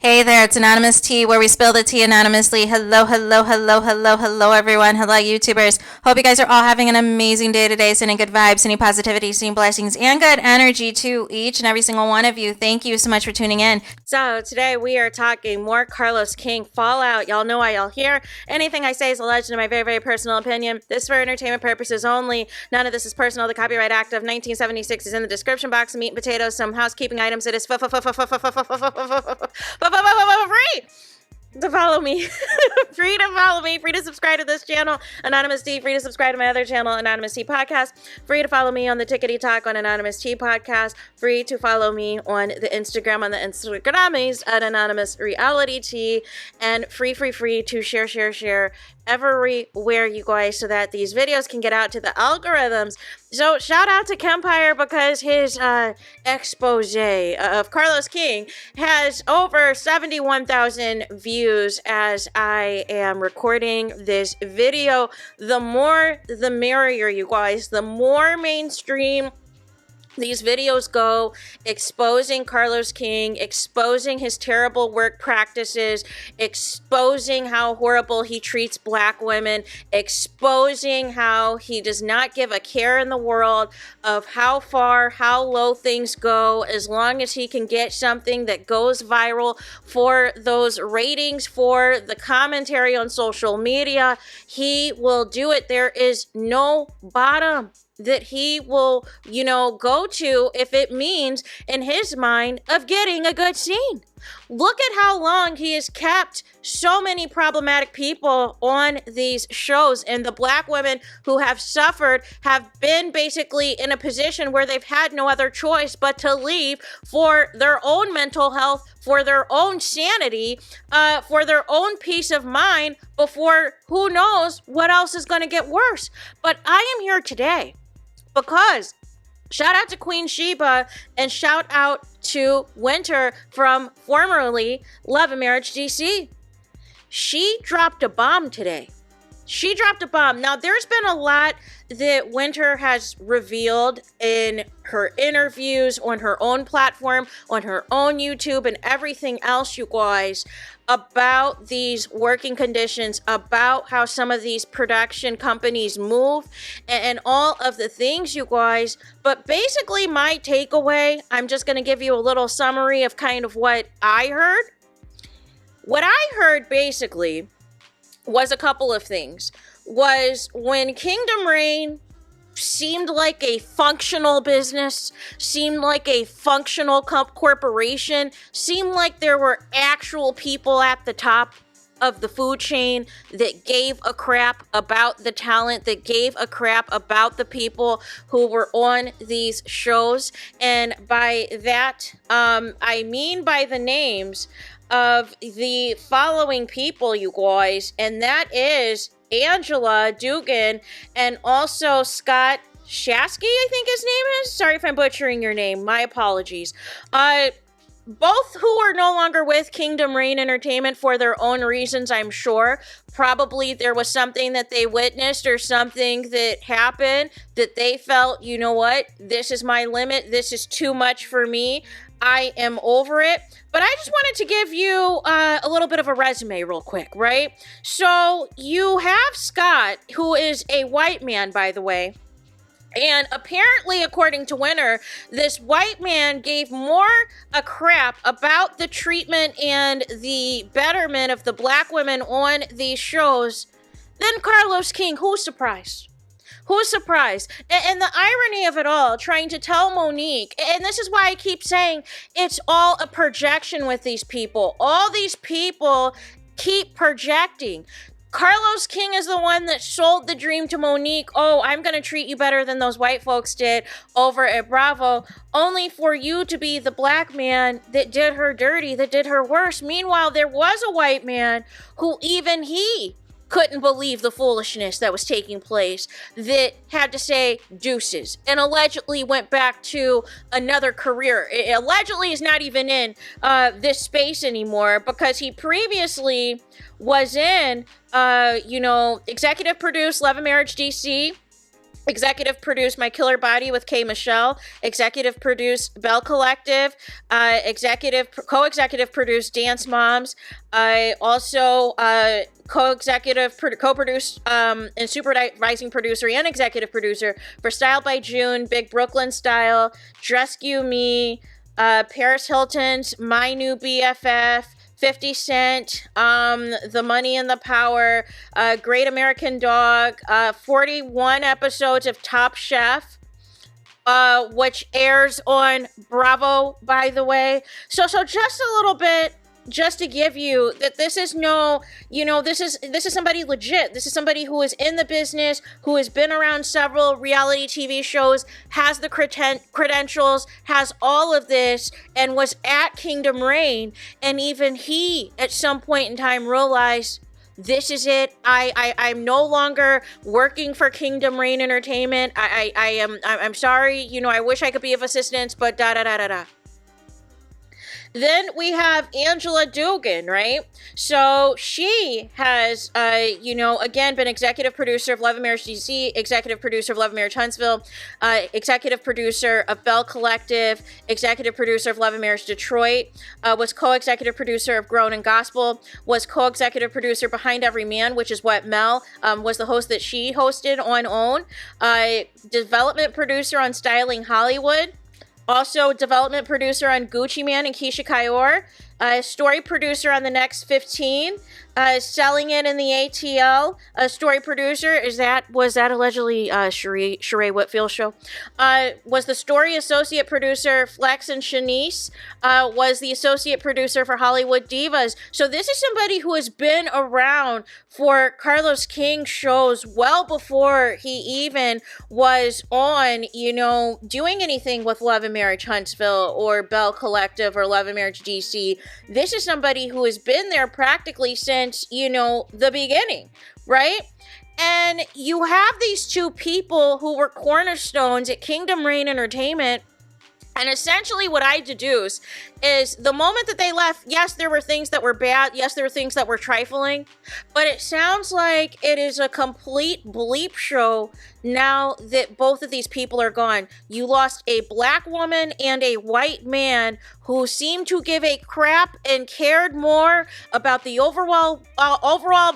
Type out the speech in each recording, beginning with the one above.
Hey there, it's Anonymous Tea, where we spill the tea anonymously. Hello, hello, hello, hello, hello, everyone. Hello, YouTubers. Hope you guys are all having an amazing day today, sending good vibes, sending positivity, sending blessings, and good energy to each and every single one of you. Thank you so much for tuning in. So today we are talking more Carlos King fallout. Y'all know why y'all here. Anything I say is alleged in my very, very personal opinion. This is for entertainment purposes only. None of this is personal. The Copyright Act of 1976 is in the description box. Meat and potatoes, some housekeeping items. It is free to follow me. Free to follow me. Free to subscribe to this channel, Anonymous Tea. Free to subscribe to my other channel, Anonymous Tea Podcast. Free to follow me on the Tickety Talk on Anonymous Tea Podcast. Free to follow me on the Instagram on the Instagrammies at Anonymous Reality Tea. And free to share everywhere, you guys, so that these videos can get out to the algorithms. So shout out to Kempire because his expose of Carlos King has over 71,000 views as I am recording this video. The more the merrier, you guys. The more mainstream these videos go, exposing Carlos King, exposing his terrible work practices, exposing how horrible he treats black women, exposing how he does not give a care in the world of how far, how low things go, as long as he can get something that goes viral for those ratings, for the commentary on social media, he will do it. There is no bottom that he will, go to if it means, in his mind, of getting a good scene. Look at how long he has kept so many problematic people on these shows, and the black women who have suffered have been basically in a position where they've had no other choice but to leave for their own mental health, for their own sanity, for their own peace of mind, before who knows what else is going to get worse. But I am here today because shout out to Queen Sheba and shout out to Winter from formerly Love and Marriage DC. She dropped a bomb today. She dropped a bomb. Now, there's been a lot that Winter has revealed in her interviews, on her own platform, on her own YouTube, and everything else, you guys, about these working conditions, about how some of these production companies move, and all of the things, you guys. But basically, my takeaway, I'm just going to give you a little summary of kind of what I heard. What I heard, basically, was a couple of things. Was when Kingdom Reign seemed like a functional business, seemed like a functional corporation, seemed like there were actual people at the top of the food chain that gave a crap about the talent, that gave a crap about the people who were on these shows. And by that, I mean by the names of the following people, you guys, and that is Angela Dugan and also Scott Shasky, I think his name is. Sorry if I'm butchering your name. My apologies. Both who are no longer with Kingdom Reign Entertainment for their own reasons, I'm sure. Probably there was something that they witnessed or something that happened that they felt, you know what, this is my limit. This is too much for me. I am over it. But I just wanted to give you a little bit of a resume real quick, right? So you have Scott, who is a white man, by the way. And apparently, according to Winter, this white man gave more a crap about the treatment and the betterment of the black women on these shows than Carlos King. Who's surprised? Who's surprised? And the irony of it all, trying to tell Monique, and this is why I keep saying it's all a projection with these people. All these people keep projecting. Carlos King is the one that sold the dream to Monique. Oh, I'm going to treat you better than those white folks did over at Bravo, only for you to be the black man that did her dirty, that did her worse. Meanwhile, there was a white man who even he couldn't believe the foolishness that was taking place, that had to say deuces and allegedly went back to another career. Allegedly is not even in this space anymore because he previously was in, executive produced Love and Marriage DC. Executive produced My Killer Body with K. Michelle. Executive produced Bell Collective. Co-executive produced Dance Moms. Also co-produced and supervising producer and executive producer for Style by June, Big Brooklyn Style, Rescue Me, Paris Hilton's My New BFF, 50 Cent, The Money and the Power, Great American Dog, 41 episodes of Top Chef, which airs on Bravo, by the way. So just a little bit, just to give you that this is this is somebody legit. This is somebody who is in the business, who has been around several reality TV shows, has the credentials, has all of this, and was at Kingdom Reign. And even he, at some point in time, realized, this is it. I'm no longer working for Kingdom Reign Entertainment. I'm sorry. I wish I could be of assistance, but da. Then we have Angela Dugan, right? So she has, again, been executive producer of Love and Marriage DC, executive producer of Love and Marriage Huntsville, executive producer of Bell Collective, executive producer of Love and Marriage Detroit, was co-executive producer of Grown and Gospel, was co-executive producer behind Every Man, which is what Mel was the host that she hosted on OWN, development producer on Styling Hollywood, also development producer on Gucci Man and Keisha Kayor, story producer on The Next 15, selling it in the ATL, story producer, was that allegedly Sheree Whitfield's show? Was the story associate producer, Flex and Shanice, was the associate producer for Hollywood Divas. So this is somebody who has been around for Carlos King shows well before he even was on, doing anything with Love and Marriage Huntsville or Bell Collective or Love and Marriage DC. This is somebody who has been there practically since, the beginning, right? And you have these two people who were cornerstones at Kingdom Reign Entertainment. And essentially what I deduce is the moment that they left, yes, there were things that were bad. Yes, there were things that were trifling. But it sounds like it is a complete bleep show now that both of these people are gone. You lost a black woman and a white man who seemed to give a crap and cared more about the overall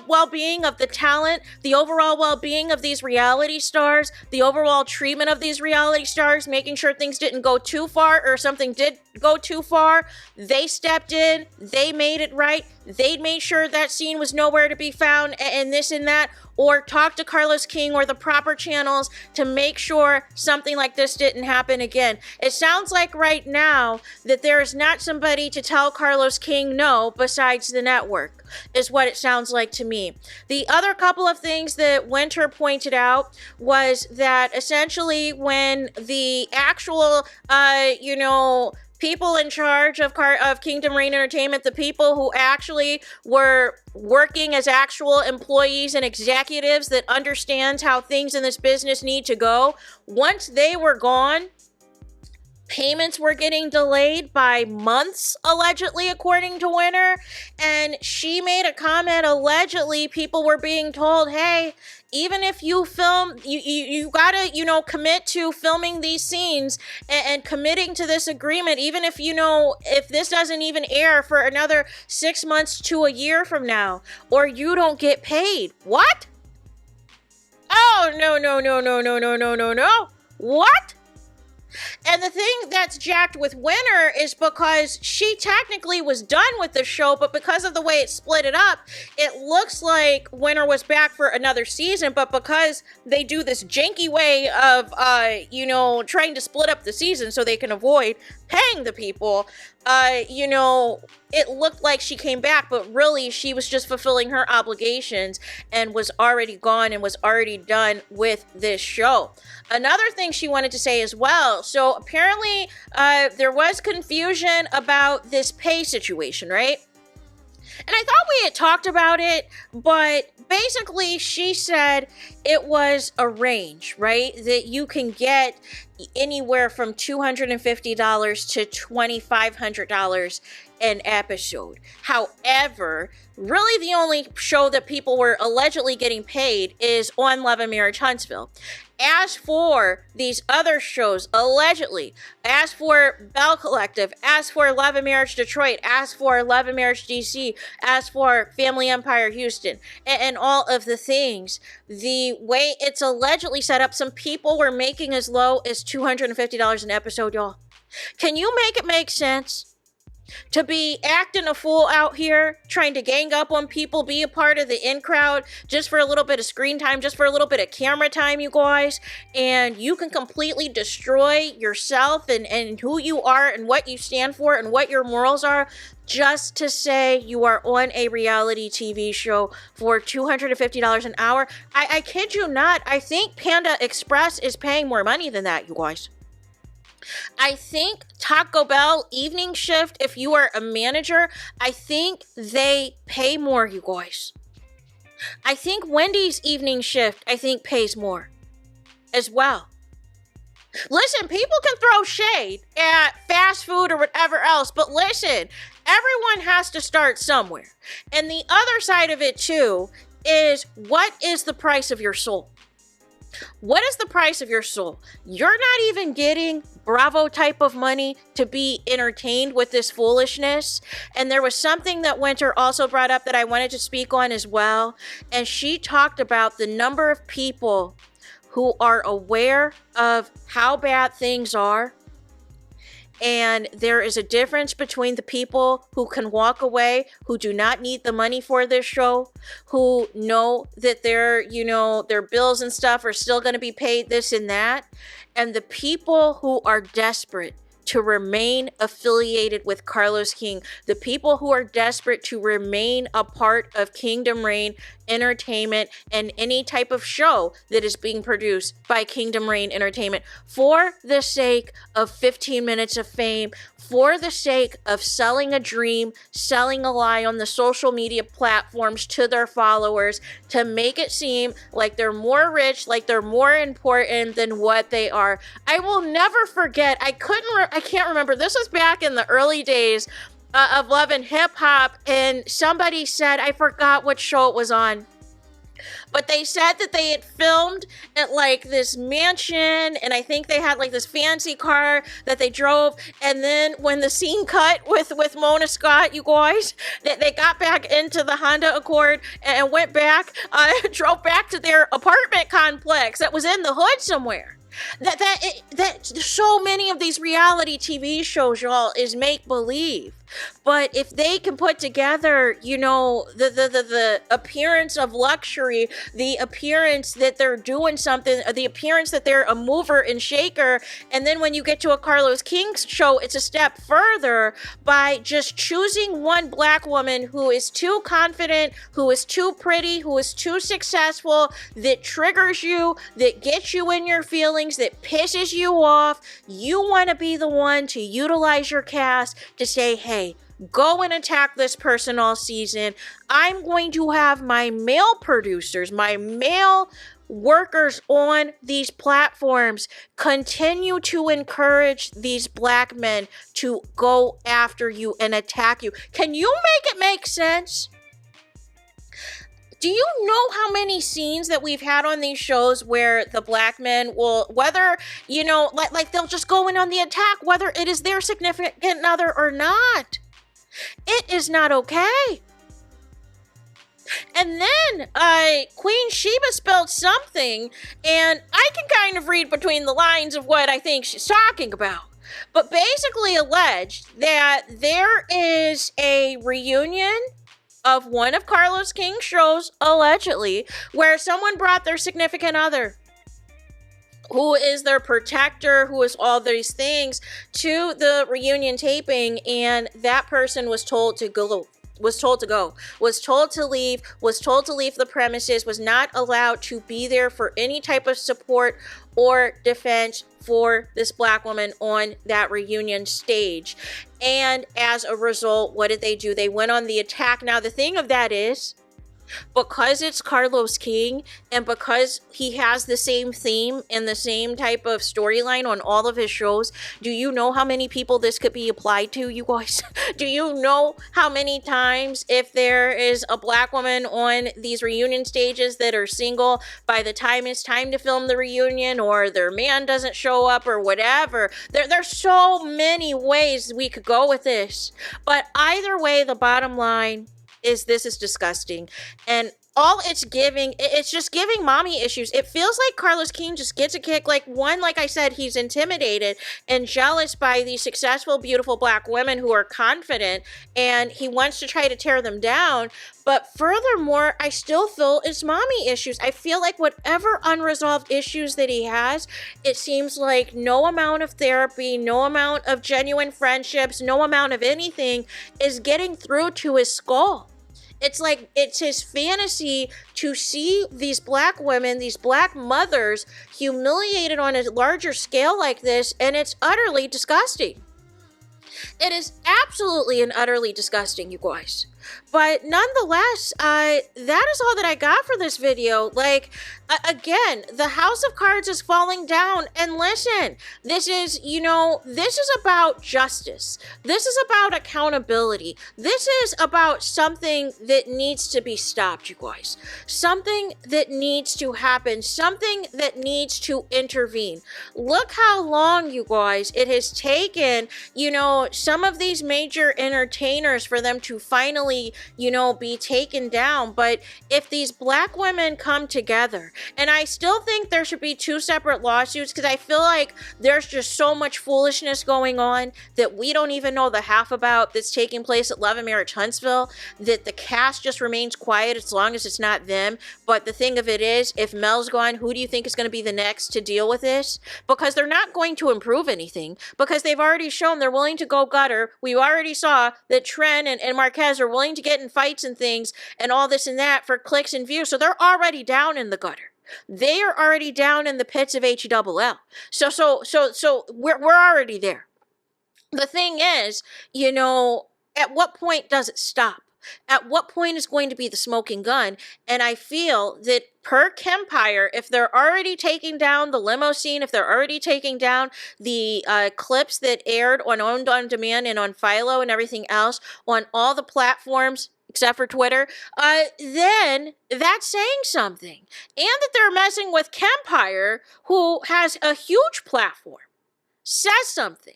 well-being of the talent, the overall well-being of these reality stars, the overall treatment of these reality stars, making sure things didn't go too far or something did go too far. They stepped in, they made it right, they made sure that scene was nowhere to be found and this and that, or talk to Carlos King or the proper channels to make sure something like this didn't happen again. It sounds like right now that there is not somebody to tell Carlos King no besides the network, is what it sounds like to me. The other couple of things that Winter pointed out was that essentially when the actual, people in charge of Kingdom Reign Entertainment, the people who actually were working as actual employees and executives that understands how things in this business need to go, once they were gone, payments were getting delayed by months, allegedly, according to Winter. And she made a comment, allegedly, people were being told, hey, even if you film, you gotta, commit to filming these scenes and committing to this agreement, even if, if this doesn't even air for another 6 months to a year from now, or you don't get paid. What? Oh, no. What? And the thing that's jacked with Winter is because she technically was done with the show, but because of the way it split it up, it looks like Winter was back for another season, but because they do this janky way of, trying to split up the season so they can avoid paying the people, it looked like she came back, but really she was just fulfilling her obligations and was already gone and was already done with this show. Another thing she wanted to say as well, so apparently there was confusion about this pay situation, right? And I thought we had talked about it, but basically she said it was a range, right? That you can get anywhere from $250 to $2,500 an episode. However, really the only show that people were allegedly getting paid is on Love and Marriage Huntsville. as for these other shows, allegedly, as for Bell Collective, as for Love and Marriage Detroit, as for Love and Marriage DC, as for Family Empire Houston, and all of the things, the way it's allegedly set up, some people were making as low as $250 an episode, y'all. Can you make it make sense? To be acting a fool out here, trying to gang up on people, be a part of the in crowd, just for a little bit of screen time, just for a little bit of camera time, you guys, and you can completely destroy yourself and who you are and what you stand for and what your morals are, just to say you are on a reality TV show for $250 an hour. I kid you not, I think Panda Express is paying more money than that, you guys. I think Taco Bell evening shift, if you are a manager, I think they pay more, you guys. I think Wendy's evening shift, I think, pays more as well. Listen, people can throw shade at fast food or whatever else, but listen, everyone has to start somewhere. And the other side of it too is, what is the price of your soul? What is the price of your soul? You're not even getting Bravo type of money to be entertained with this foolishness. And there was something that Winter also brought up that I wanted to speak on as well. And she talked about the number of people who are aware of how bad things are. And there is a difference between the people who can walk away, who do not need the money for this show, who know that their bills and stuff are still going to be paid, this and that, and the people who are desperate to remain affiliated with Carlos King, the people who are desperate to remain a part of Kingdom Reign Entertainment and any type of show that is being produced by Kingdom Reign Entertainment for the sake of 15 minutes of fame, for the sake of selling a dream, selling a lie on the social media platforms to their followers to make it seem like they're more rich, like they're more important than what they are. I will never forget, I can't remember, this was back in the early days of Love and Hip Hop, and somebody said, I forgot what show it was on, but they said that they had filmed at like this mansion, and I think they had like this fancy car that they drove, and then when the scene cut with Mona Scott, you guys, they got back into the Honda Accord and went back, drove back to their apartment complex that was in the hood somewhere. That so many of these reality TV shows, y'all, is make believe. But if they can put together, the appearance of luxury, the appearance that they're doing something, the appearance that they're a mover and shaker, and then when you get to a Carlos King show, it's a step further by just choosing one black woman who is too confident, who is too pretty, who is too successful, that triggers you, that gets you in your feelings, that pisses you off. You want to be the one to utilize your cast to say, hey, go and attack this person all season. I'm going to have my male producers, my male workers on these platforms continue to encourage these black men to go after you and attack you. Can you make it make sense? Do you know how many scenes that we've had on these shows where the black men will, whether, like they'll just go in on the attack, whether it is their significant other or not? It is not okay. And then Queen Sheba spelled something, and I can kind of read between the lines of what I think she's talking about. But basically alleged that there is a reunion of one of Carlos King's shows, allegedly, where someone brought their significant other, who is their protector, who is all these things, to the reunion taping, and that person was told to go, was told to leave the premises, was not allowed to be there for any type of support or defense for this black woman on that reunion stage. And as a result, what did they do? They went on the attack. Now, the thing of that is, because it's Carlos King and because he has the same theme and the same type of storyline on all of his shows, do you know how many people this could be applied to, you guys? Do you know how many times if there is a black woman on these reunion stages that are single, by the time it's time to film the reunion or their man doesn't show up or whatever, there's so many ways we could go with this. But either way, the bottom line is this is disgusting. And all it's just giving mommy issues. It feels like Carlos King just gets a kick. Like I said, he's intimidated and jealous by these successful, beautiful black women who are confident, and he wants to try to tear them down. But furthermore, I still feel it's mommy issues. I feel like whatever unresolved issues that he has, it seems like no amount of therapy, no amount of genuine friendships, no amount of anything is getting through to his skull. It's like it's his fantasy to see these black women, these black mothers, humiliated on a larger scale like this, and it's utterly disgusting. It is absolutely and utterly disgusting, you guys. But nonetheless, that is all that I got for this video. Like, again, the house of cards is falling down. And listen, this is about justice. This is about accountability. This is about something that needs to be stopped, you guys. Something that needs to happen. Something that needs to intervene. Look how long, you guys, it has taken, some of these major entertainers for them to finally, be taken down. But if these black women come together, and I still think there should be two separate lawsuits, because I feel like there's just so much foolishness going on that we don't even know the half about that's taking place at Love and Marriage Huntsville, that the cast just remains quiet as long as it's not them. But the thing of it is, if Mel's gone, who do you think is going to be the next to deal with this? Because they're not going to improve anything, because they've already shown they're willing to go gutter. We already saw that Trent and Marquez are willing to get in fights and things and all this and that for clicks and views. So they're already down in the gutter. They are already down in the pits of HELL. So we're already there. The thing is, at what point does it stop? At what point is going to be the smoking gun? And I feel that per Kempire, if they're already taking down the limo scene, if they're already taking down the clips that aired on Owned on Demand and on Philo and everything else on all the platforms except for Twitter, then that's saying something. And that they're messing with Kempire, who has a huge platform, says something.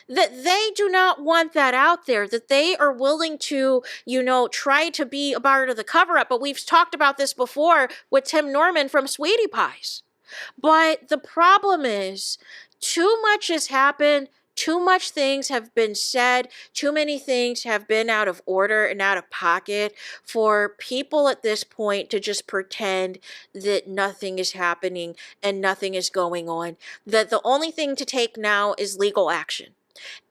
That they do not want that out there, that they are willing to, try to be a part of the cover-up. But we've talked about this before with Tim Norman from Sweetie Pies. But the problem is, too much has happened. Too much things have been said. Too many things have been out of order and out of pocket for people at this point to just pretend that nothing is happening and nothing is going on. That the only thing to take now is legal action.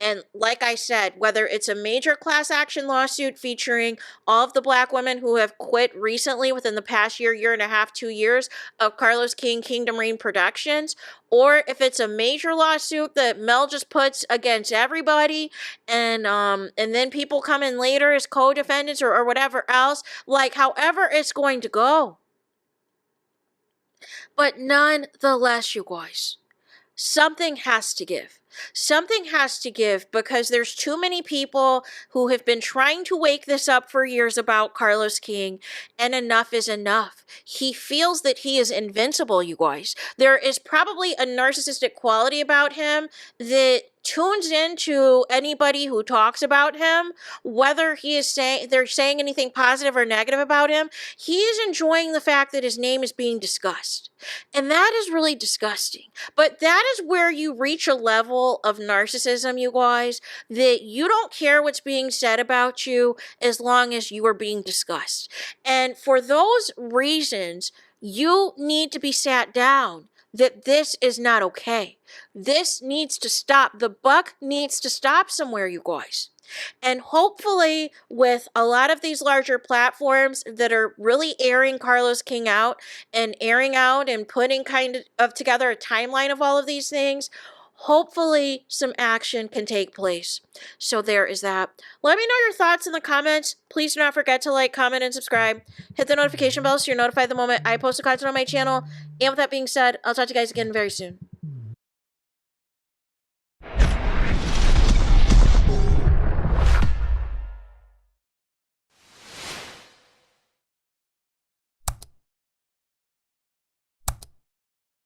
And like I said, whether it's a major class action lawsuit featuring all of the black women who have quit recently within the past year and a half, 2 years of Carlos King Kingdom Reign Productions, or if it's a major lawsuit that Mel just puts against everybody, and then people come in later as co-defendants or whatever else, like however it's going to go. But nonetheless, you guys, something has to give. Something has to give, because there's too many people who have been trying to wake this up for years about Carlos King, and enough is enough. He feels that he is invincible, you guys. There is probably a narcissistic quality about him that tunes into anybody who talks about him, whether they're saying anything positive or negative about him. He is enjoying the fact that his name is being discussed. And that is really disgusting. But that is where you reach a level of narcissism, you guys, that you don't care what's being said about you as long as you are being discussed. And for those reasons, you need to be sat down. That this is not okay. This needs to stop. The buck needs to stop somewhere, you guys. And hopefully with a lot of these larger platforms that are really airing Carlos King out and airing out and putting kind of together a timeline of all of these things, hopefully some action can take place. So there is that. Let me know your thoughts in the comments. Please do not forget to like, comment, and subscribe. Hit the notification bell so you're notified the moment I post the content on my channel. And with that being said, I'll talk to you guys again very soon.